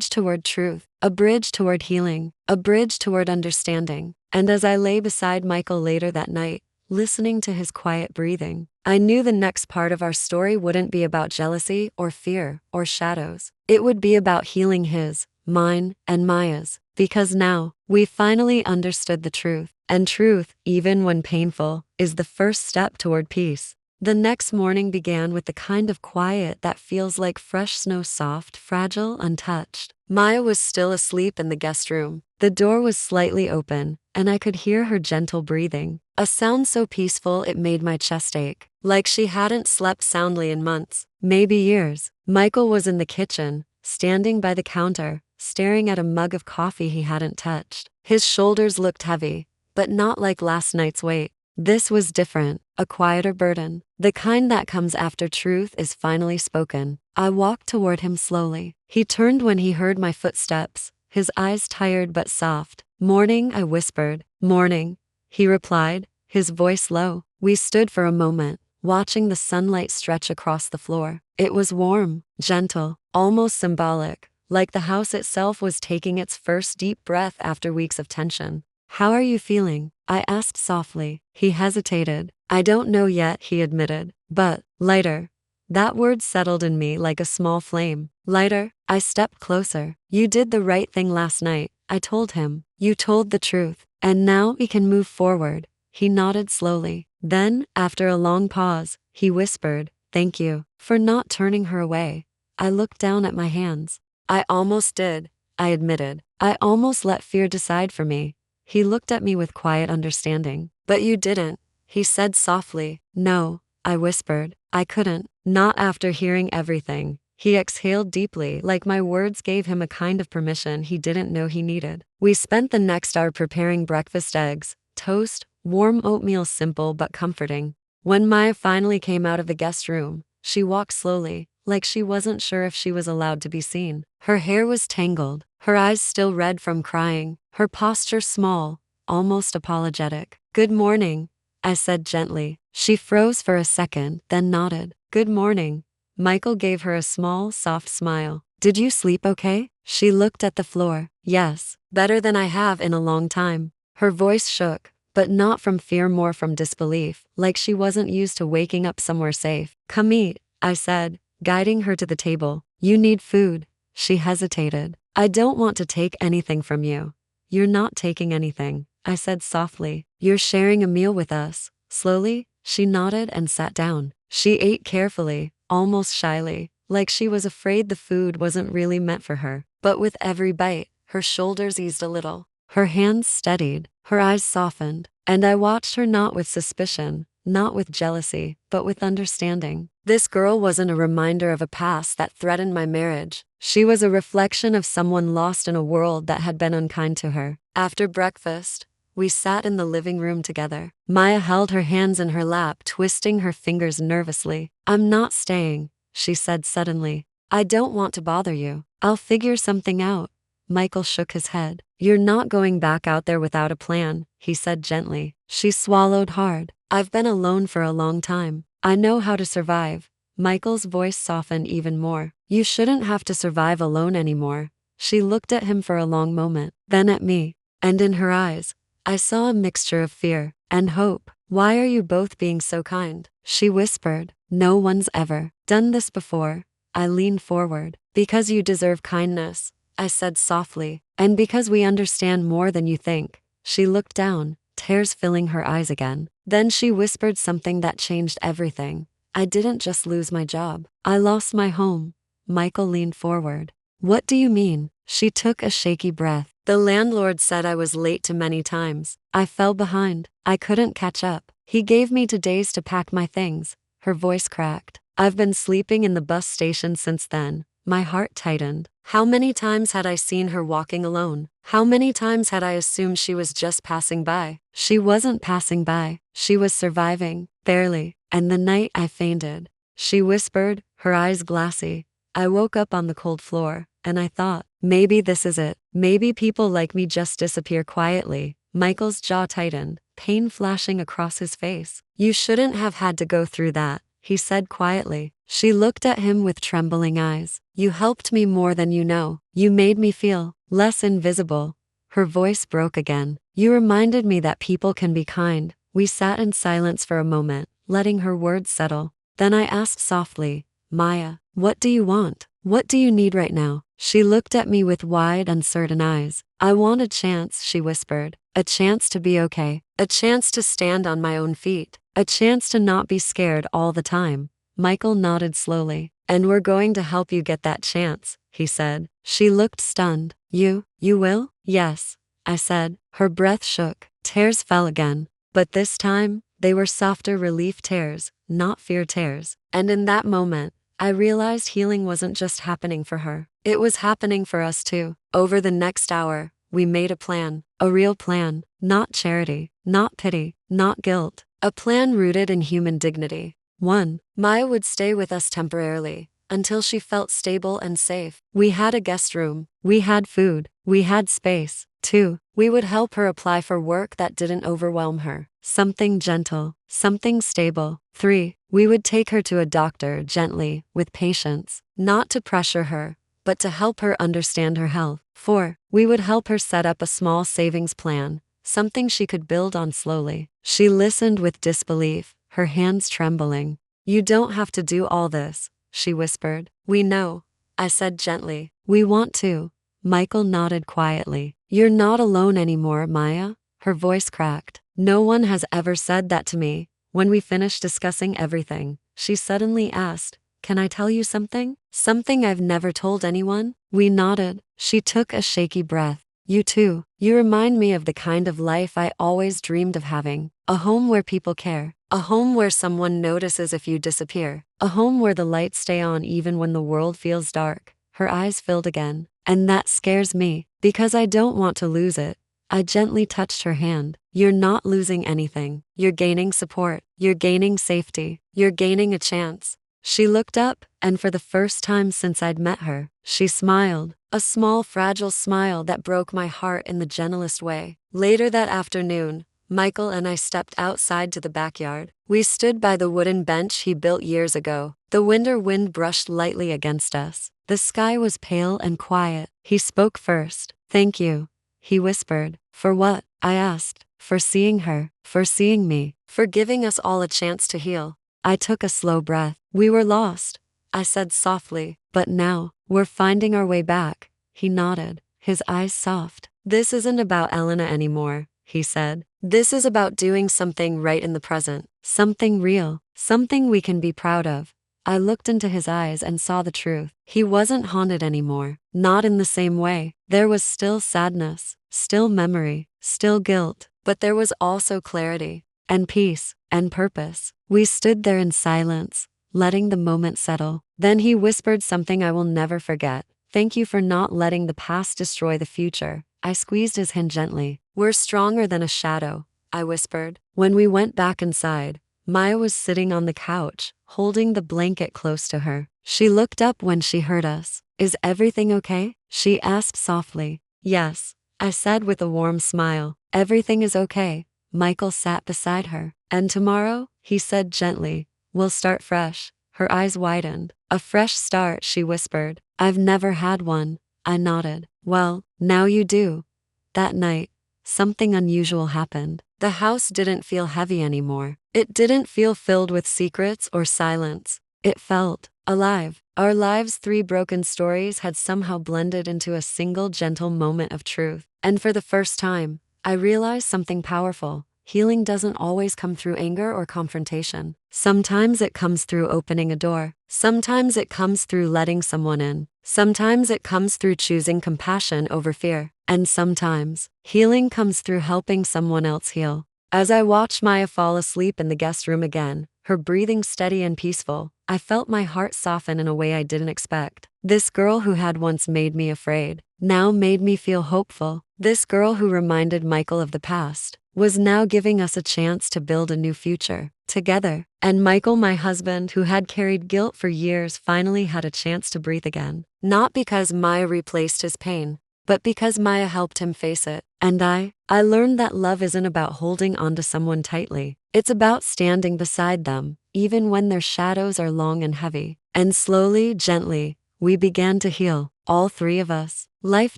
toward truth, a bridge toward healing, a bridge toward understanding. And as I lay beside Michael later that night, listening to his quiet breathing, I knew the next part of our story wouldn't be about jealousy or fear or shadows. It would be about healing his, mine, and Maya's. Because now, we finally understood the truth. And truth, even when painful, is the first step toward peace. The next morning began with the kind of quiet that feels like fresh snow, soft, fragile, untouched. Maya was still asleep in the guest room. The door was slightly open, and I could hear her gentle breathing, a sound so peaceful it made my chest ache, like she hadn't slept soundly in months, maybe years. Michael was in the kitchen, standing by the counter, staring at a mug of coffee he hadn't touched. His shoulders looked heavy, but not like last night's weight. This was different, a quieter burden, the kind that comes after truth is finally spoken. I walked toward him slowly. He turned when he heard my footsteps, his eyes tired but soft. "Morning," I whispered. "Morning," he replied, his voice low. We stood for a moment, watching the sunlight stretch across the floor. It was warm, gentle, almost symbolic, like the house itself was taking its first deep breath after weeks of tension. "How are you feeling?" I asked softly. He hesitated. "I don't know yet," he admitted. "But, lighter." That word settled in me like a small flame. "Lighter?" I stepped closer. "You did the right thing last night," I told him. "You told the truth. And now we can move forward." He nodded slowly. Then, after a long pause, he whispered, "Thank you for not turning her away." I looked down at my hands. "I almost did," I admitted. "I almost let fear decide for me." He looked at me with quiet understanding. "But you didn't," he said softly. No, I whispered. I couldn't. Not after hearing everything. He exhaled deeply, like my words gave him a kind of permission he didn't know he needed. We spent the next hour preparing breakfast: eggs, toast, warm oatmeal, simple but comforting. When Maya finally came out of the guest room, she walked slowly, like she wasn't sure if she was allowed to be seen. Her hair was tangled, her eyes still red from crying, her posture small, almost apologetic. Good morning, I said gently. She froze for a second, then nodded. Good morning. Michael gave her a small, soft smile. Did you sleep okay? She looked at the floor. Yes, better than I have in a long time. Her voice shook, but not from fear, more from disbelief, like she wasn't used to waking up somewhere safe. Come eat, I said, guiding her to the table. You need food. She hesitated. I don't want to take anything from you. You're not taking anything, I said softly. You're sharing a meal with us. Slowly, she nodded and sat down. She ate carefully, almost shyly, like she was afraid the food wasn't really meant for her. But with every bite, her shoulders eased a little. Her hands steadied, her eyes softened, and I watched her, not with suspicion, not with jealousy, but with understanding. This girl wasn't a reminder of a past that threatened my marriage. She was a reflection of someone lost in a world that had been unkind to her. After breakfast, we sat in the living room together. Maya held her hands in her lap, twisting her fingers nervously. I'm not staying, she said suddenly. I don't want to bother you. I'll figure something out. Michael shook his head. You're not going back out there without a plan, he said gently. She swallowed hard. I've been alone for a long time. I know how to survive. Michael's voice softened even more. You shouldn't have to survive alone anymore. She looked at him for a long moment, then at me, and in her eyes, I saw a mixture of fear and hope. Why are you both being so kind? She whispered. No one's ever done this before. I leaned forward. Because you deserve kindness, I said softly, and because we understand more than you think. She looked down, tears filling her eyes again. Then she whispered something that changed everything. I didn't just lose my job. I lost my home. Michael leaned forward. What do you mean? She took a shaky breath. The landlord said I was late too many times. I fell behind. I couldn't catch up. He gave me 2 days to pack my things. Her voice cracked. I've been sleeping in the bus station since then. My heart tightened. How many times had I seen her walking alone? How many times had I assumed she was just passing by? She wasn't passing by. She was surviving, barely. And the night I fainted, she whispered, her eyes glassy. I woke up on the cold floor, and I thought, maybe this is it. Maybe people like me just disappear quietly. Michael's jaw tightened, pain flashing across his face. You shouldn't have had to go through that, he said quietly. She looked at him with trembling eyes. You helped me more than you know. You made me feel less invisible. Her voice broke again. You reminded me that people can be kind. We sat in silence for a moment, letting her words settle. Then I asked softly, Maya, what do you want? What do you need right now? She looked at me with wide, uncertain eyes. I want a chance, she whispered. A chance to be okay. A chance to stand on my own feet. A chance to not be scared all the time. Michael nodded slowly. And we're going to help you get that chance, he said. She looked stunned. You will? Yes, I said. Her breath shook. Tears fell again. But this time, they were softer relief tears, not fear tears. And in that moment, I realized healing wasn't just happening for her. It was happening for us too. Over the next hour, we made a plan. A real plan. Not charity, not pity, not guilt. A plan rooted in human dignity. 1. Maya would stay with us temporarily, until she felt stable and safe. We had a guest room. We had food. We had space. 2. We would help her apply for work that didn't overwhelm her. Something gentle. Something stable. 3. We would take her to a doctor gently, with patience. Not to pressure her, but to help her understand her health. 4. We would help her set up a small savings plan, something she could build on slowly. She listened with disbelief, her hands trembling. You don't have to do all this, she whispered. We know, I said gently. We want to. Michael nodded quietly. You're not alone anymore, Maya. Her voice cracked. No one has ever said that to me. When we finished discussing everything, she suddenly asked, Can I tell you something? Something I've never told anyone? We nodded. She took a shaky breath. You too. You remind me of the kind of life I always dreamed of having. A home where people care. A home where someone notices if you disappear. A home where the lights stay on even when the world feels dark. Her eyes filled again. And that scares me, because I don't want to lose it. I gently touched her hand. You're not losing anything. You're gaining support. You're gaining safety. You're gaining a chance. She looked up, and for the first time since I'd met her, she smiled. A small, fragile smile that broke my heart in the gentlest way. Later that afternoon, Michael and I stepped outside to the backyard. We stood by the wooden bench he built years ago. The winter wind brushed lightly against us. The sky was pale and quiet. He spoke first. "Thank you," he whispered. "For what?" I asked. "For seeing her. For seeing me. For giving us all a chance to heal." I took a slow breath. "We were lost," I said softly, "but now, we're finding our way back." He nodded, his eyes soft. "This isn't about Elena anymore," he said. "This is about doing something right in the present. Something real. Something we can be proud of." I looked into his eyes and saw the truth. He wasn't haunted anymore. Not in the same way. There was still sadness, still memory, still guilt, but there was also clarity, and peace, and purpose. We stood there in silence, letting the moment settle. Then he whispered something I will never forget. "Thank you for not letting the past destroy the future." I squeezed his hand gently. "We're stronger than a shadow," I whispered. When we went back inside, Maya was sitting on the couch, holding the blanket close to her. She looked up when she heard us. "Is everything okay?" she asked softly. "Yes," I said with a warm smile. "Everything is okay." Michael sat beside her. "And tomorrow," he said gently, "we'll start fresh." Her eyes widened. "A fresh start," she whispered. "I've never had one." I nodded. "Well, now you do." That night, something unusual happened. The house didn't feel heavy anymore. It didn't feel filled with secrets or silence. It felt alive. Our lives' 3 broken stories had somehow blended into a single gentle moment of truth. And for the first time, I realized something powerful. Healing doesn't always come through anger or confrontation. Sometimes it comes through opening a door. Sometimes it comes through letting someone in. Sometimes it comes through choosing compassion over fear. And sometimes, healing comes through helping someone else heal. As I watched Maya fall asleep in the guest room again, her breathing steady and peaceful, I felt my heart soften in a way I didn't expect. This girl who had once made me afraid, now made me feel hopeful. This girl who reminded Michael of the past, was now giving us a chance to build a new future, together. And Michael, my husband, who had carried guilt for years, finally had a chance to breathe again. Not because Maya replaced his pain, but because Maya helped him face it. And I learned that love isn't about holding onto someone tightly. It's about standing beside them, even when their shadows are long and heavy. And slowly, gently, we began to heal, all 3 of us. Life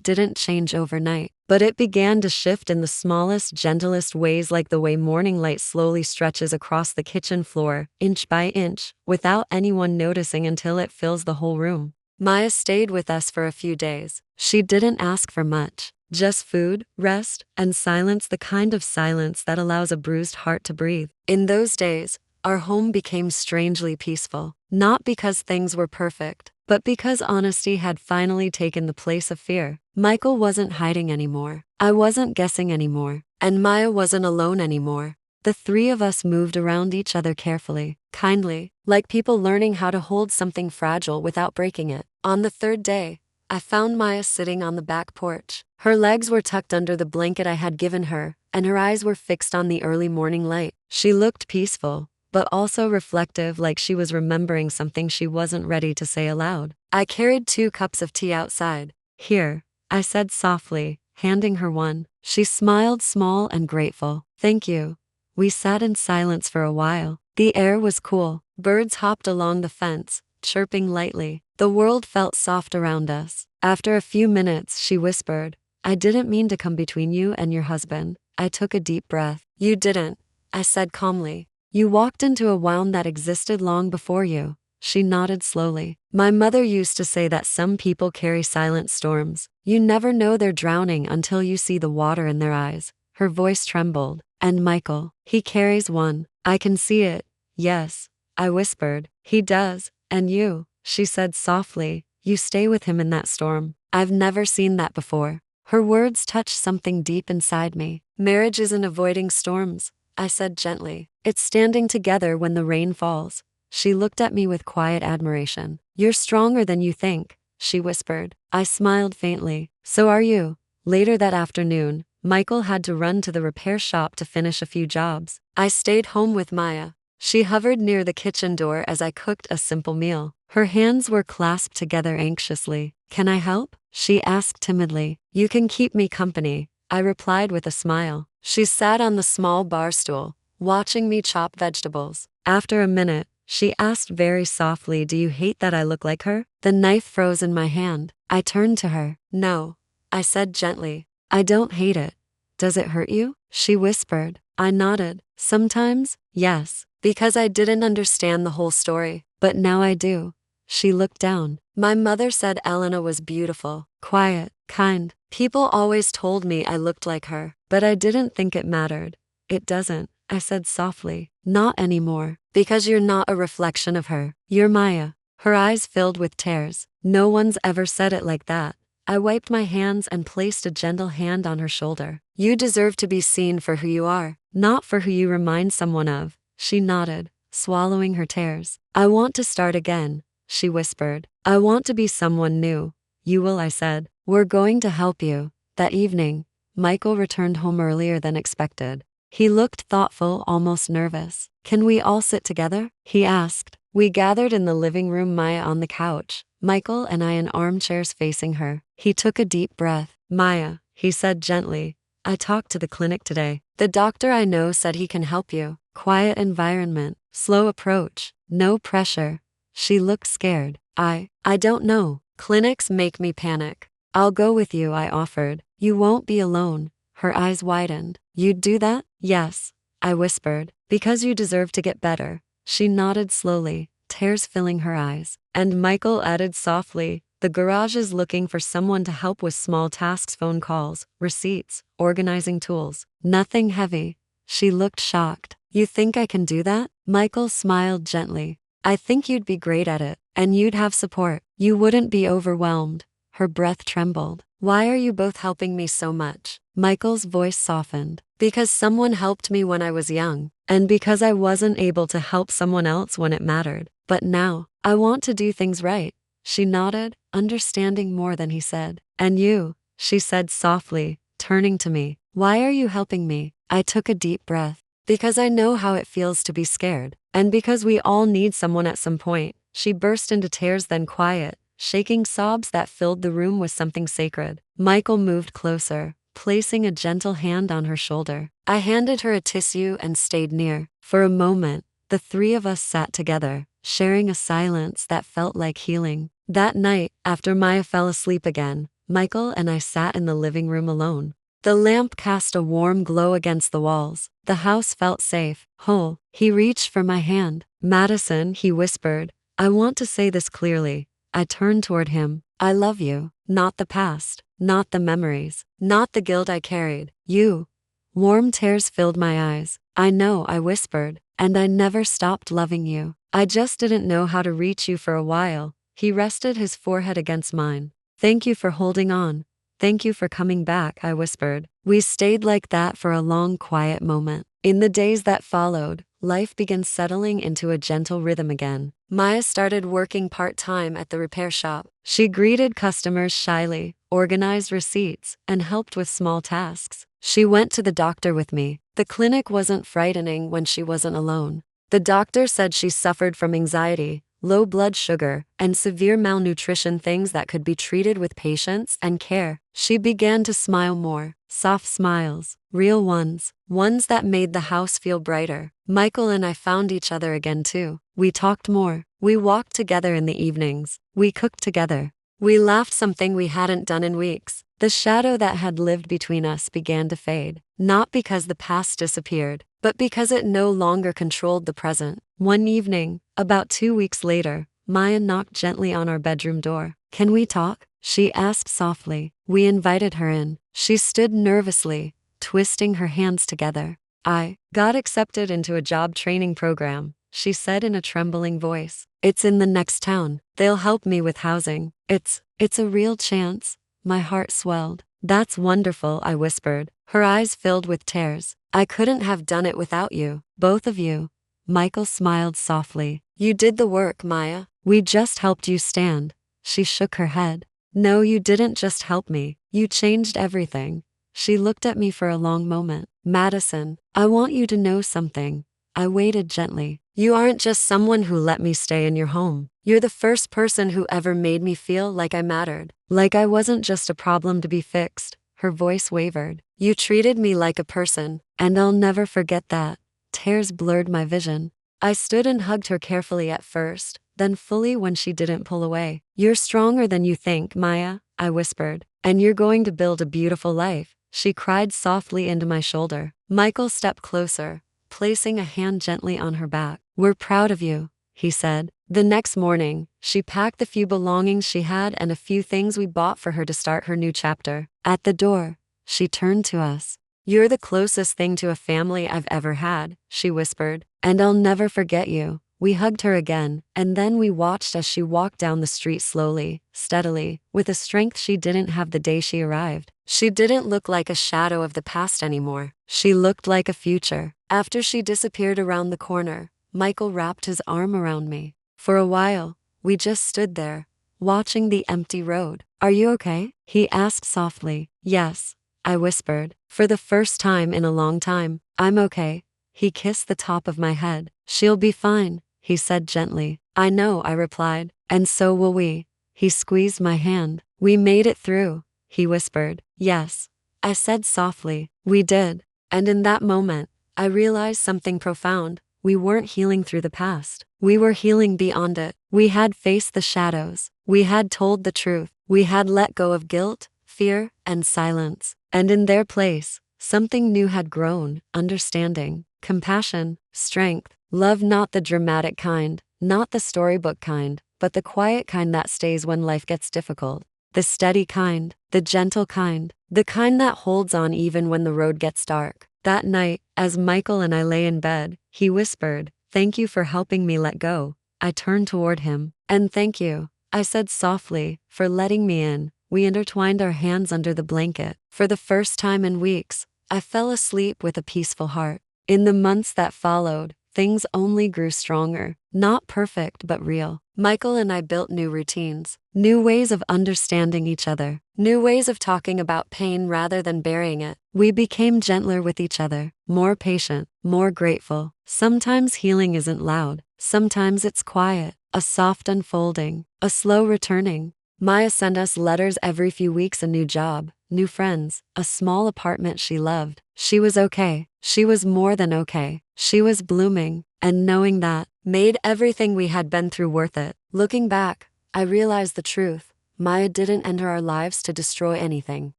didn't change overnight, but it began to shift in the smallest, gentlest ways, like the way morning light slowly stretches across the kitchen floor, inch by inch, without anyone noticing until it fills the whole room. Maya stayed with us for a few days. She didn't ask for much. Just food, rest, and silence, the kind of silence that allows a bruised heart to breathe. In those days, our home became strangely peaceful. Not because things were perfect, but because honesty had finally taken the place of fear. Michael wasn't hiding anymore. I wasn't guessing anymore. And Maya wasn't alone anymore. The 3 of us moved around each other carefully, kindly, like people learning how to hold something fragile without breaking it. On the 3rd day, I found Maya sitting on the back porch. Her legs were tucked under the blanket I had given her, and her eyes were fixed on the early morning light. She looked peaceful, but also reflective, like she was remembering something she wasn't ready to say aloud. I carried 2 cups of tea outside. "Here," I said softly, handing her one. She smiled, small and grateful. "Thank you." We sat in silence for a while. The air was cool. Birds hopped along the fence, chirping lightly. The world felt soft around us. After a few minutes, she whispered, "I didn't mean to come between you and your husband." I took a deep breath. "You didn't," I said calmly. "You walked into a wound that existed long before you." She nodded slowly. "My mother used to say that some people carry silent storms. You never know they're drowning until you see the water in their eyes." Her voice trembled. "And Michael, he carries one. I can see it." "Yes," I whispered. "He does. And you," she said softly, "you stay with him in that storm." I've never seen that before. Her words touched something deep inside me. Marriage isn't avoiding storms, I said gently. It's standing together when the rain falls. She looked at me with quiet admiration. You're stronger than you think, she whispered. I smiled faintly. So are you. Later that afternoon, Michael had to run to the repair shop to finish a few jobs. I stayed home with Maya. She hovered near the kitchen door as I cooked a simple meal. Her hands were clasped together anxiously. Can I help? She asked timidly. You can keep me company, I replied with a smile. She sat on the small bar stool, watching me chop vegetables. After a minute, she asked very softly, do you hate that I look like her? The knife froze in my hand. I turned to her. No, I said gently. I don't hate it. Does it hurt you? She whispered. I nodded. Sometimes, yes, because I didn't understand the whole story, but now I do. She looked down. My mother said Elena was beautiful, quiet, kind. People always told me I looked like her, but I didn't think it mattered. It doesn't, I said softly. Not anymore, because you're not a reflection of her. You're Maya. Her eyes filled with tears. No one's ever said it like that. I wiped my hands and placed a gentle hand on her shoulder. You deserve to be seen for who you are, not for who you remind someone of. She nodded, swallowing her tears. I want to start again, she whispered. I want to be someone new. You will, I said. We're going to help you. That evening, Michael returned home earlier than expected. He looked thoughtful, almost nervous. Can we all sit together? He asked. We gathered in the living room, Maya on the couch, Michael and I in armchairs facing her. He took a deep breath. Maya, he said gently, I talked to the clinic today. The doctor I know said he can help you. Quiet environment, slow approach, no pressure. She looked scared. I don't know. Clinics make me panic. I'll go with you, I offered. You won't be alone. Her eyes widened. You'd do that? Yes, I whispered. Because you deserve to get better. She nodded slowly, tears filling her eyes. And Michael added softly, the garage is looking for someone to help with small tasks, phone calls, receipts, organizing tools. Nothing heavy. She looked shocked. You think I can do that? Michael smiled gently. I think you'd be great at it, and you'd have support. You wouldn't be overwhelmed. Her breath trembled. Why are you both helping me so much? Michael's voice softened. Because someone helped me when I was young, and because I wasn't able to help someone else when it mattered. But now, I want to do things right. She nodded, understanding more than he said. And you, she said softly, turning to me. Why are you helping me? I took a deep breath. Because I know how it feels to be scared. And because we all need someone at some point. She burst into tears, then quiet, shaking sobs that filled the room with something sacred. Michael moved closer, placing a gentle hand on her shoulder. I handed her a tissue and stayed near. For a moment, the three of us sat together, sharing a silence that felt like healing. That night, after Maya fell asleep again, Michael and I sat in the living room alone. The lamp cast a warm glow against the walls. The house felt safe, whole. He reached for my hand. Madison, he whispered, I want to say this clearly. I turned toward him. I love you. Not the past. Not the memories. Not the guilt I carried. You. Warm tears filled my eyes. I know, I whispered. And I never stopped loving you. I just didn't know how to reach you for a while. He rested his forehead against mine. Thank you for holding on. Thank you for coming back, I whispered. We stayed like that for a long, quiet moment. In the days that followed, life began settling into a gentle rhythm again. Maya started working part-time at the repair shop. She greeted customers shyly, organized receipts, and helped with small tasks. She went to the doctor with me. The clinic wasn't frightening when she wasn't alone. The doctor said she suffered from anxiety, low blood sugar, and severe malnutrition, things that could be treated with patience and care. She began to smile more, soft smiles, real ones, ones that made the house feel brighter. Michael and I found each other again too. We talked more. We walked together in the evenings. We cooked together. We laughed, something we hadn't done in weeks. The shadow that had lived between us began to fade, not because the past disappeared, but because it no longer controlled the present. One evening, about 2 weeks later, Maya knocked gently on our bedroom door. Can we talk? She asked softly. We invited her in. She stood nervously, twisting her hands together. I got accepted into a job training program, she said in a trembling voice. It's in the next town. They'll help me with housing. It's a real chance. My heart swelled. That's wonderful, I whispered. Her eyes filled with tears. I couldn't have done it without you. Both of you. Michael smiled softly. You did the work, Maya. We just helped you stand. She shook her head. No, you didn't just help me. You changed everything. She looked at me for a long moment. Madison, I want you to know something. I waited gently. You aren't just someone who let me stay in your home. You're the first person who ever made me feel like I mattered. Like I wasn't just a problem to be fixed. Her voice wavered. You treated me like a person, and I'll never forget that. Tears blurred my vision. I stood and hugged her carefully at first, then fully when she didn't pull away. You're stronger than you think, Maya, I whispered. And you're going to build a beautiful life. She cried softly into my shoulder. Michael stepped closer, placing a hand gently on her back. We're proud of you, he said. The next morning, she packed the few belongings she had and a few things we bought for her to start her new chapter. At the door, she turned to us. You're the closest thing to a family I've ever had, she whispered, and I'll never forget you. We hugged her again, and then we watched as she walked down the street slowly, steadily, with a strength she didn't have the day she arrived. She didn't look like a shadow of the past anymore. She looked like a future. After she disappeared around the corner, Michael wrapped his arm around me. For a while, we just stood there, watching the empty road. Are you okay? He asked softly. Yes, I whispered. For the first time in a long time, I'm okay. He kissed the top of my head. She'll be fine, he said gently. I know, I replied. And so will we. He squeezed my hand. We made it through, he whispered. Yes, I said softly. We did. And in that moment, I realized something profound. We weren't healing through the past. We were healing beyond it. We had faced the shadows. We had told the truth. We had let go of guilt, fear, and silence. And in their place, something new had grown: understanding, compassion, strength, love, not the dramatic kind, not the storybook kind, but the quiet kind that stays when life gets difficult. The steady kind, the gentle kind, the kind that holds on even when the road gets dark. That night, as Michael and I lay in bed, he whispered, "Thank you for helping me let go." I turned toward him. "And thank you," I said softly, "for letting me in." We intertwined our hands under the blanket. For the first time in weeks, I fell asleep with a peaceful heart. In the months that followed, things only grew stronger. Not perfect, but real. Michael and I built new routines, new ways of understanding each other, new ways of talking about pain rather than burying it. We became gentler with each other, more patient, more grateful. Sometimes healing isn't loud. Sometimes it's quiet, a soft unfolding, a slow returning. Maya sent us letters every few weeks, a new job, new friends, a small apartment she loved. She was okay. She was more than okay. She was blooming, and knowing that made everything we had been through worth it. Looking back, I realized the truth. Maya didn't enter our lives to destroy anything.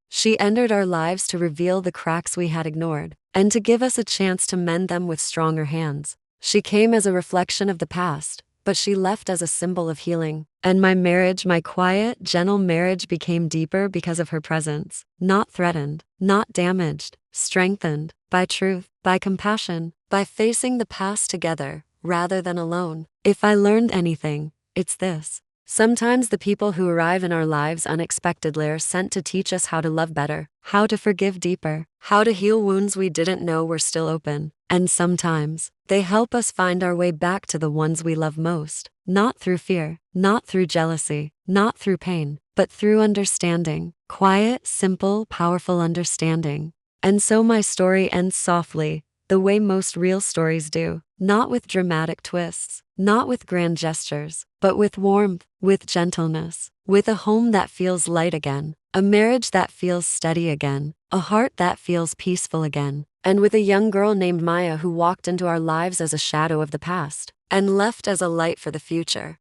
She entered our lives to reveal the cracks we had ignored, and to give us a chance to mend them with stronger hands. She came as a reflection of the past, but she left as a symbol of healing. And my marriage, my quiet, gentle marriage, became deeper because of her presence. Not threatened, not damaged, strengthened by truth, by compassion, by facing the past together, rather than alone. If I learned anything, it's this. Sometimes the people who arrive in our lives unexpectedly are sent to teach us how to love better, how to forgive deeper, how to heal wounds we didn't know were still open. And sometimes, they help us find our way back to the ones we love most. Not through fear, not through jealousy, not through pain, but through understanding. Quiet, simple, powerful understanding. And so my story ends softly, the way most real stories do. Not with dramatic twists, not with grand gestures, but with warmth, with gentleness, with a home that feels light again, a marriage that feels steady again, a heart that feels peaceful again, and with a young girl named Maya who walked into our lives as a shadow of the past and left as a light for the future.